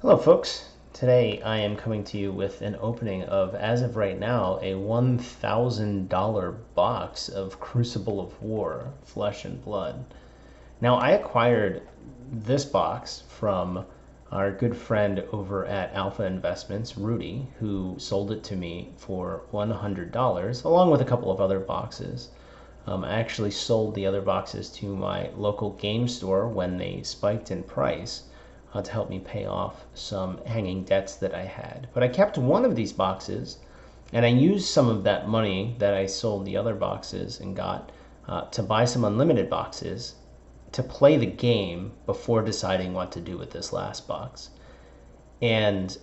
Hello folks, today I am coming to you with an opening of, as of right now, a $1,000 box of Crucible of War, Flesh and Blood. Now I acquired this box from our good friend over at Alpha Investments, Rudy, who sold it to me for $100, along with a couple of other boxes. I actually sold the other boxes to my local game store when they spiked in price to help me pay off some hanging debts that I had. But I kept one of these boxes, and I used some of that money that I sold the other boxes and got to buy some unlimited boxes to play the game before deciding what to do with this last box. And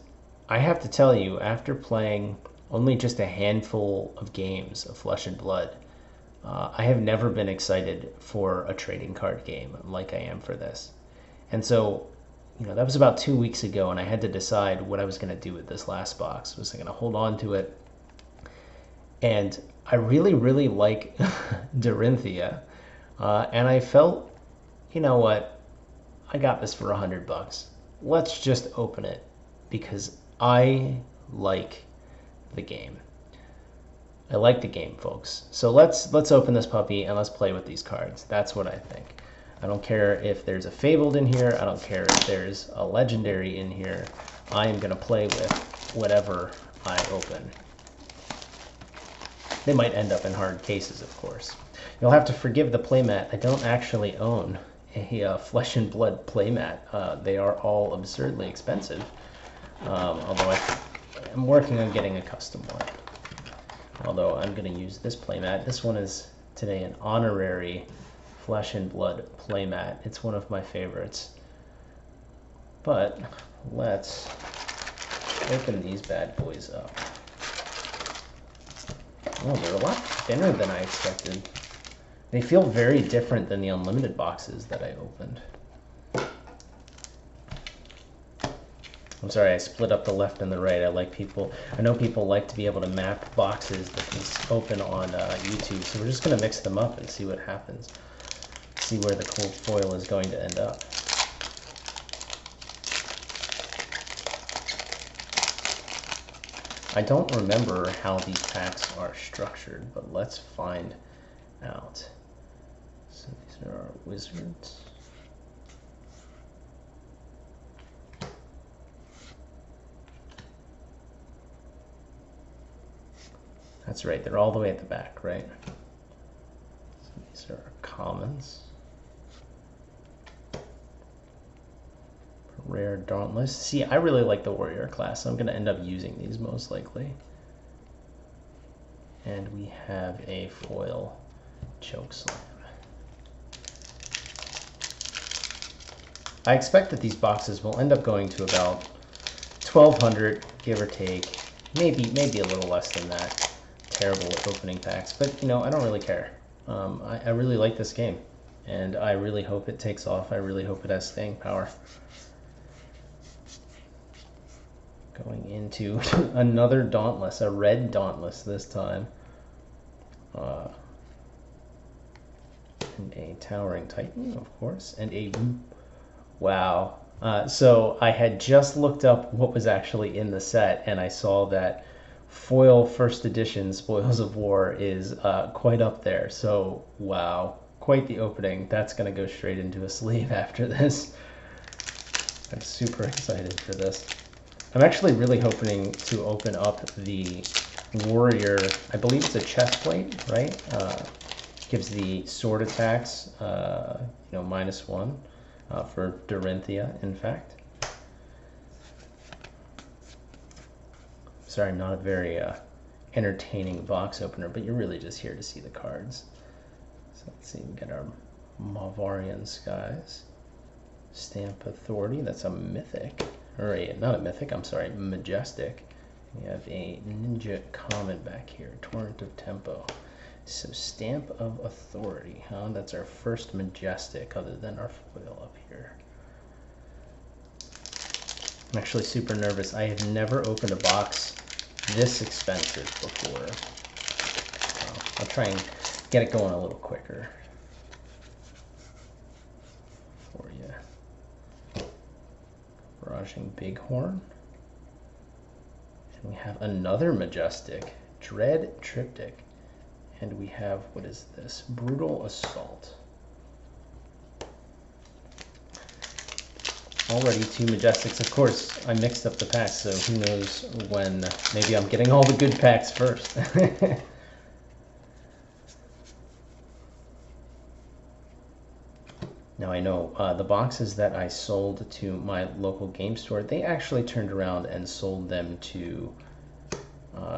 I have to tell you, after playing only just a handful of games of Flesh and Blood, I have never been excited for a trading card game like I am for this. And so, that was about 2 weeks ago, and I had to decide what I was going to do with this last box. Was I going to hold on to it? And I really, really like Dorinthia. And I felt, you know what? I got this for $100. Let's just open it because I like the game. I like the game, folks. So let's open this puppy and let's play with these cards. That's what I think. I don't care if there's a Fabled in here. I don't care if there's a Legendary in here. I am going to play with whatever I open. They might end up in hard cases, of course. You'll have to forgive the playmat. I don't actually own a Flesh and Blood playmat. They are all absurdly expensive, although I'm working on getting a custom one. Although I'm going to use this playmat. This one is today an honorary Flesh and Blood playmat. It's one of my favorites. But let's open these bad boys up. Oh, they're a lot thinner than I expected. They feel very different than the unlimited boxes that I opened. I'm sorry, I split up the left and the right. I know people like to be able to map boxes that can open on YouTube, so we're just going to mix them up and see what happens. See where the cool foil is going to end up. I don't remember how these packs are structured, but let's find out. So these are our wizards. That's right, they're all the way at the back, right? So these are our commons. Rare Dauntless. See, I really like the warrior class, so I'm going to end up using these most likely. And we have a foil Chokeslam. I expect that these boxes will end up going to about 1,200, give or take. Maybe a little less than that. Terrible at opening packs, but I don't really care. I really like this game, and I really hope it takes off. I really hope it has staying power. Going into another Dauntless, a red Dauntless this time. And a Towering Titan, of course, and a... Wow. So I had just looked up what was actually in the set, and I saw that foil first edition Spoils of War is quite up there. So, wow. Quite the opening. That's going to go straight into a sleeve after this. I'm super excited for this. I'm actually really hoping to open up the warrior. I believe it's a chest plate, right? Gives the sword attacks, -1 for Dorinthia, in fact. Sorry, not a very entertaining box opener, but you're really just here to see the cards. So let's see, we get our Mavarian Skies. Stamp Authority, that's a mythic. Or not a mythic, I'm sorry, majestic. We have a Ninja Common back here, Torrent of Tempo. So Stamp of Authority, huh? That's our first majestic other than our foil up here. I'm actually super nervous. I have never opened a box this expensive before. So I'll try and get it going a little quicker for you. Barraging Bighorn. And we have another Majestic, Dread Triptych. And we have, what is this? Brutal Assault. Already 2 Majestics. Of course, I mixed up the packs, so who knows when. Maybe I'm getting all the good packs first. Now I know the boxes that I sold to my local game store, they actually turned around and sold them to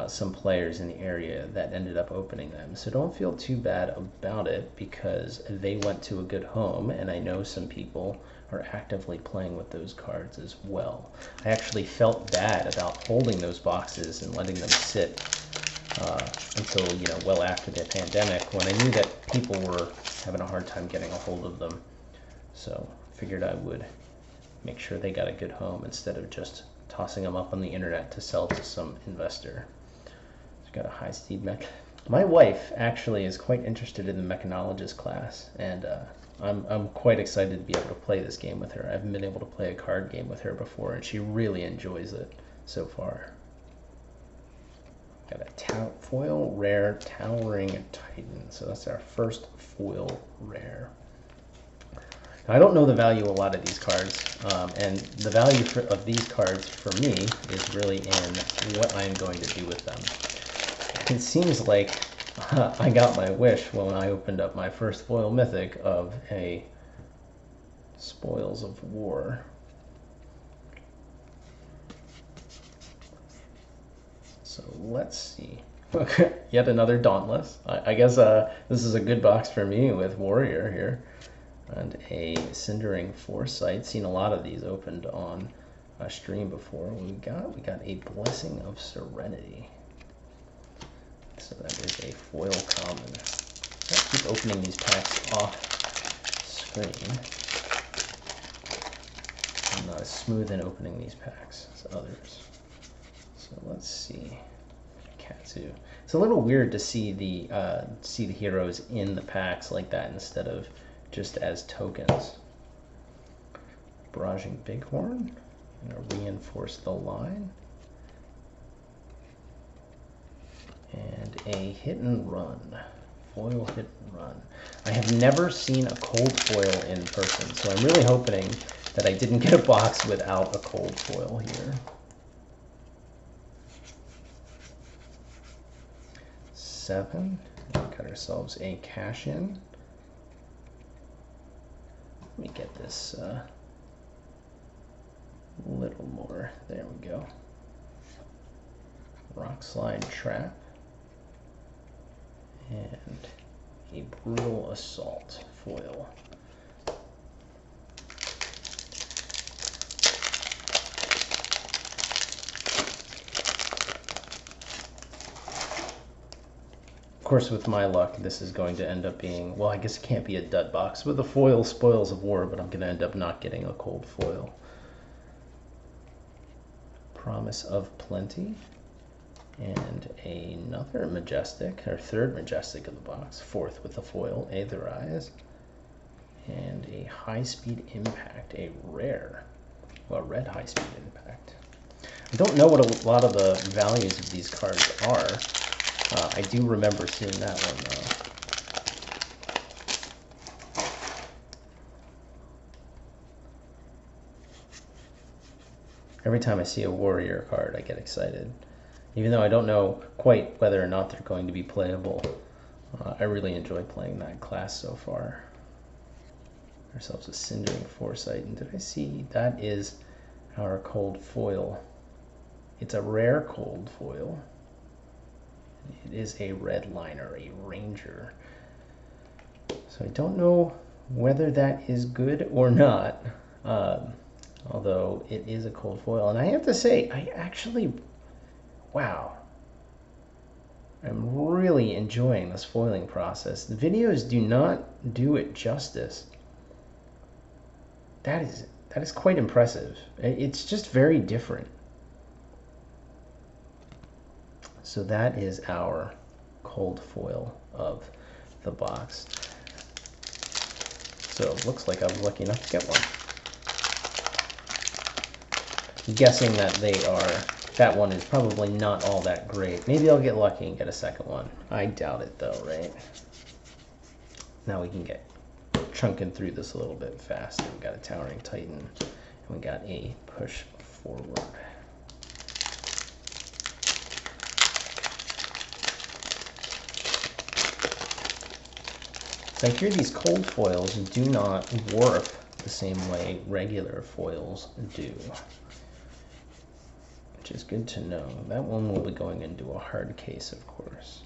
some players in the area that ended up opening them. So don't feel too bad about it because they went to a good home, and I know some people are actively playing with those cards as well. I actually felt bad about holding those boxes and letting them sit until, you know, well after the pandemic, when I knew that people were having a hard time getting a hold of them. So figured I would make sure they got a good home instead of just tossing them up on the internet to sell to some investor. It's got a high-speed mech. My wife actually is quite interested in the mechanologist class, and I'm quite excited to be able to play this game with her. I haven't been able to play a card game with her before, and she really enjoys it so far. Got a foil rare Towering Titan, so that's our first foil rare. Now, I don't know the value of a lot of these cards, and the value of these cards for me is really in what I'm going to do with them. It seems like I got my wish when I opened up my first foil mythic of a Spoils of War. So let's see. Okay, yet another Dauntless. I guess this is a good box for me with Warrior here. And a Cindering Foresight. Seen a lot of these opened on a stream before. We got a Blessing of Serenity. So that is a foil common. I'll keep opening these packs off screen. I'm not as smooth in opening these packs as others. So let's see. Katsu. It's a little weird to see the heroes in the packs like that instead of just as tokens. Barraging Bighorn. I'm going to reinforce the line. And a Hit and Run. Foil Hit and Run. I have never seen a cold foil in person, so I'm really hoping that I didn't get a box without a cold foil here. 7. Got ourselves a cash in. Let me get this a little more. There we go. Rock Slide Trap. And a Brutal Assault foil. Of course, with my luck, this is going to end up being, well, I guess it can't be a dud box with the foil Spoils of War, but I'm going to end up not getting a cold foil. Promise of Plenty. And another Majestic, our third Majestic of the box, fourth with the foil, Aetherize. And a High-Speed Impact, a rare, well, red High-Speed Impact. I don't know what a lot of the values of these cards are. I do remember seeing that one, though. Every time I see a Warrior card, I get excited. Even though I don't know quite whether or not they're going to be playable, I really enjoy playing that class so far. Ourselves a Cindering Foresight, and did I see that is our cold foil? It's a rare cold foil. It is a red liner, a Ranger. So I don't know whether that is good or not, although it is a cold foil. And I have to say, I actually, wow, I'm really enjoying this foiling process. The videos do not do it justice. That is quite impressive. It's just very different. So that is our cold foil of the box. So it looks like I was lucky enough to get one. guessing that that one is probably not all that great. Maybe I'll get lucky and get a second one. I doubt it though, right? Now we can get chunking through this a little bit faster. We got a Towering Titan, and we got a Push Forward. So I hear these cold foils do not warp the same way regular foils do, which is good to know. That one will be going into a hard case, of course,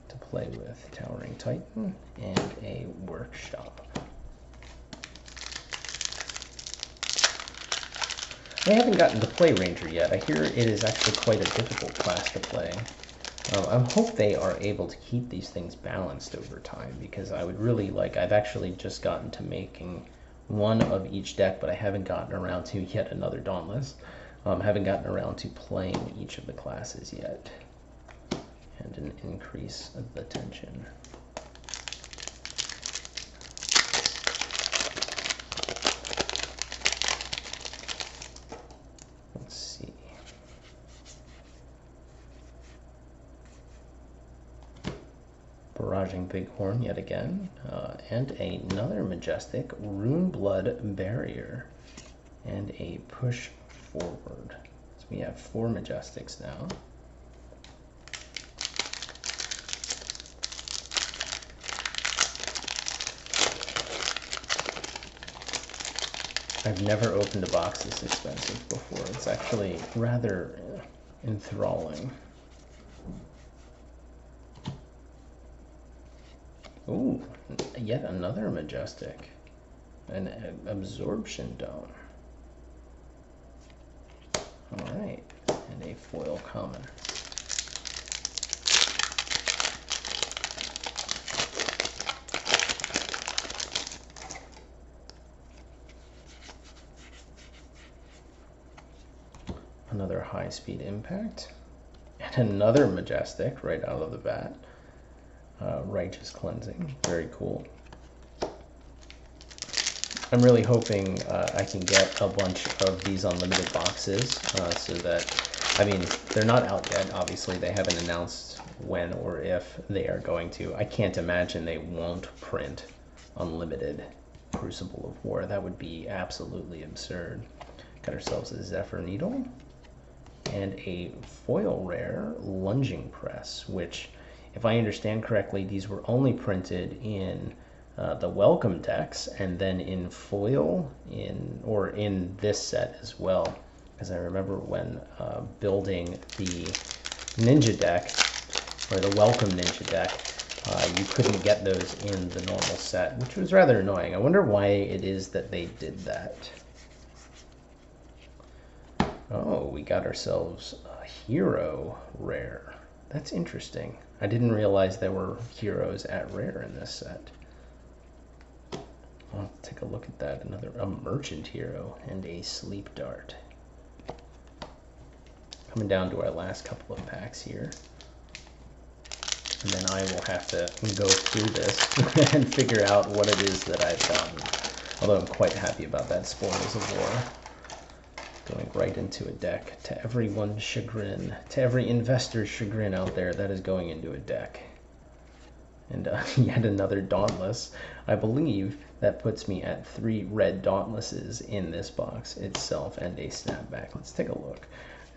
to play with Towering Titan and a Workshop. I haven't gotten to play Ranger yet. I hear it is actually quite a difficult class to play. I hope they are able to keep these things balanced over time, because I would really like, I've actually just gotten to making one of each deck, but I haven't gotten around to yet another Dauntless. Haven't gotten around to playing each of the classes yet. And an increase of the tension. Let's see. Barraging Bighorn yet again, and another Majestic Runeblood Barrier, and a Push Forward. So we have 4 Majestics now. I've never opened a box this expensive before. It's actually rather enthralling. Ooh, yet another Majestic. An Absorption Dome. Alright, and a foil common. Another high-speed impact, and another Majestic right out of the bat. Righteous Cleansing, very cool. I'm really hoping I can get a bunch of these unlimited boxes, so that, I mean, they're not out yet, obviously. They haven't announced when or if they are going to. I can't imagine they won't print unlimited Crucible of War. That would be absolutely absurd. Got ourselves a Zephyr Needle and a foil rare Lunging Press, which, if I understand correctly, these were only printed in the Welcome decks, and then in foil in this set as well. Because I remember when building the Ninja deck, or the Welcome Ninja deck, you couldn't get those in the normal set, which was rather annoying. I wonder why it is that they did that. Oh, we got ourselves a hero rare. That's interesting. I didn't realize there were heroes at rare in this set. I'll take a look at that. A merchant hero and a sleep dart. Coming down to our last couple of packs here. And then I will have to go through this and figure out what it is that I've gotten. Although I'm quite happy about that Spoils of War. Going right into a deck, to everyone's chagrin, to every investor's chagrin out there, that is going into a deck. And yet another Dauntless. I believe that puts me at 3 red Dauntlesses in this box itself, and a Snapback. Let's take a look.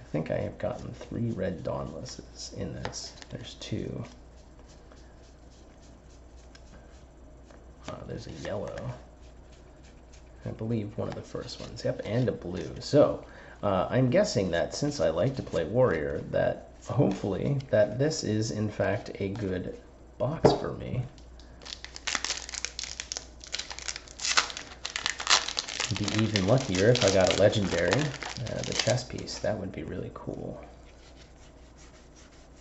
I think I have gotten 3 red Dauntlesses in this. There's 2. There's a yellow. I believe one of the first ones. Yep, and a blue. So, I'm guessing that since I like to play Warrior, that hopefully that this is in fact a good box for me. I'd be even luckier if I got a Legendary, the chess piece. That would be really cool.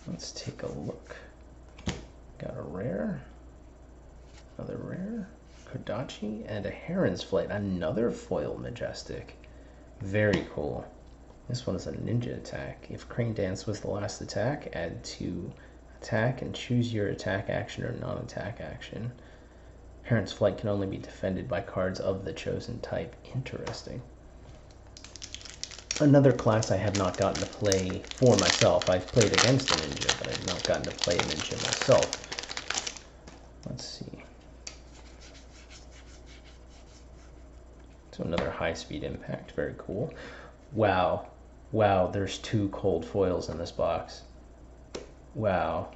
Let's take a look. Got a rare, another rare. Kodachi, and a Heron's Flight, another foil Majestic. Very cool. This one is a ninja attack. If Crane Dance was the last attack, add 2 attack and choose your attack action or non-attack action. Heron's Flight can only be defended by cards of the chosen type. Interesting. Another class I have not gotten to play for myself. I've played against a ninja, but I've not gotten to play a ninja myself. Let's see. So another high-speed impact, very cool. Wow. Wow, there's 2 cold foils in this box. Wow.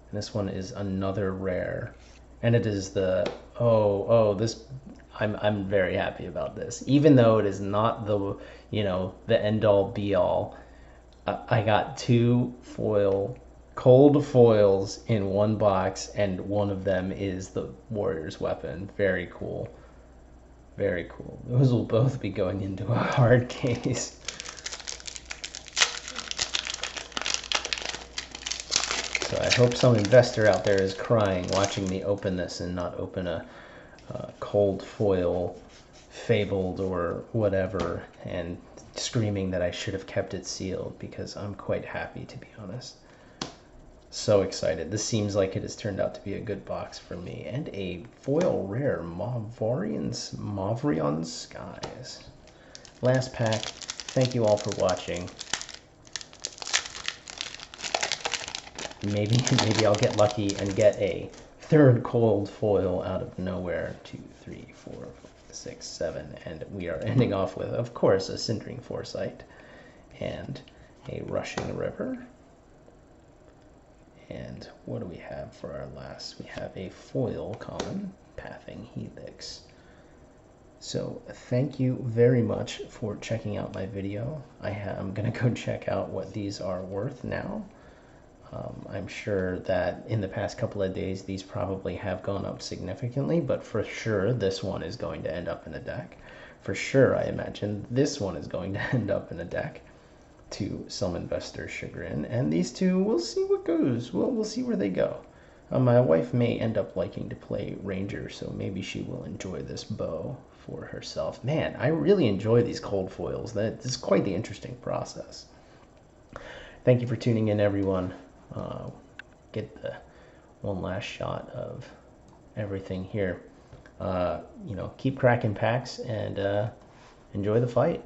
And this one is another rare. And it is the, this, I'm very happy about this. Even though it is not the, the end-all be-all, I got 2 cold foils in one box, and one of them is the warrior's weapon. Very cool. Very cool. Those will both be going into a hard case. So I hope some investor out there is crying watching me open this and not open a cold foil fabled or whatever and screaming that I should have kept it sealed, because I'm quite happy, to be honest. So excited. This seems like it has turned out to be a good box for me. And a foil rare, Mavrion Skies. Last pack. Thank you all for watching. Maybe I'll get lucky and get a 3rd cold foil out of nowhere. 2, 3, 4, 5, 6, 7. And we are ending off with, of course, a Cindering Foresight and a Rushing River. And what do we have for our last? We have a foil common, Pathing Helix. So thank you very much for checking out my video. I'm going to go check out what these are worth now. I'm sure that in the past couple of days these probably have gone up significantly, but for sure this one is going to end up in a deck. For sure, I imagine this one is going to end up in a deck, to some investors' chagrin, and these 2, we'll see what goes. We'll see where they go. My wife may end up liking to play Ranger, so maybe she will enjoy this bow for herself. Man, I really enjoy these cold foils. This is quite the interesting process. Thank you for tuning in, everyone. Get the one last shot of everything here. Keep cracking packs and enjoy the fight.